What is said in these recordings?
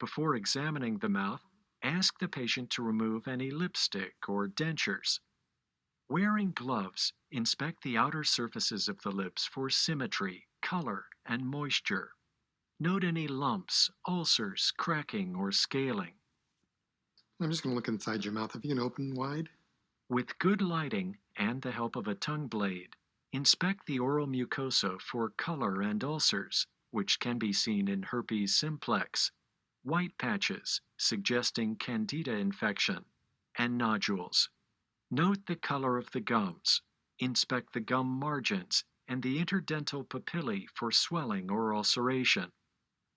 Before examining the mouth, ask the patient to remove any lipstick or dentures. Wearing gloves, inspect the outer surfaces of the lips for symmetry, color, and moisture. Note any lumps, ulcers, cracking, or scaling. I'm just going to look inside your mouth. If you can open wide. With good lighting and the help of a tongue blade, inspect the oral mucosa for color and ulcers, which can be seen in herpes simplex, white patches suggesting candida infection, and nodules. Note the color of the gums. Inspect the gum margins and the interdental papillae for swelling or ulceration.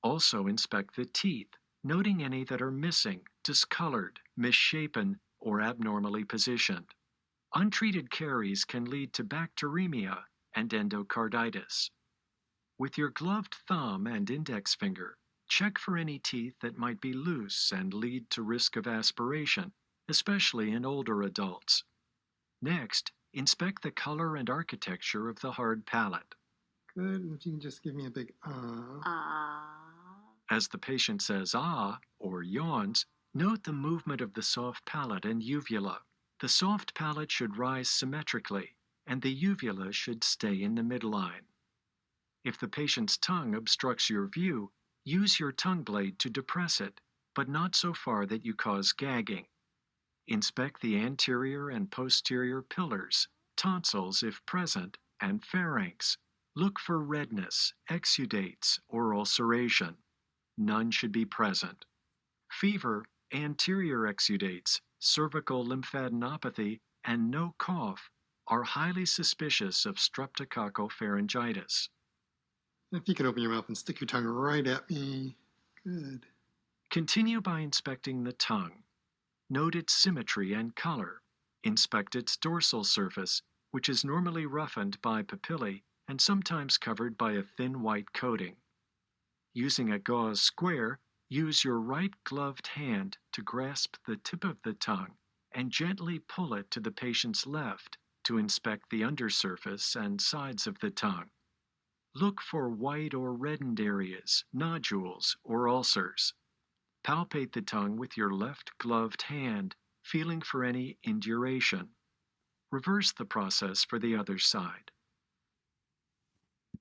Also inspect the teeth, noting any that are missing, discolored, misshapen, or abnormally positioned. Untreated caries can lead to bacteremia and endocarditis. With your gloved thumb and index finger, check for any teeth that might be loose and lead to risk of aspiration, especially in older adults. Next, inspect the color and architecture of the hard palate. Good. And if you can just give me a big As the patient says ah or yawns, note the movement of the soft palate and uvula. The soft palate should rise symmetrically, and the uvula should stay in the midline. If the patient's tongue obstructs your view, use your tongue blade to depress it, but not so far that you cause gagging. Inspect the anterior and posterior pillars, tonsils if present, and pharynx. Look for redness, exudates, or ulceration. None should be present. Fever, anterior exudates, cervical lymphadenopathy, and no cough are highly suspicious of streptococcal pharyngitis. If you could open your mouth and stick your tongue right at me. Good. Continue by inspecting the tongue. Note its symmetry and color. Inspect its dorsal surface, which is normally roughened by papillae and sometimes covered by a thin white coating. Using a gauze square, use your right gloved hand to grasp the tip of the tongue and gently pull it to the patient's left to inspect the undersurface and sides of the tongue. Look for white or reddened areas, nodules, or ulcers. Palpate the tongue with your left gloved hand, feeling for any induration. Reverse the process for the other side.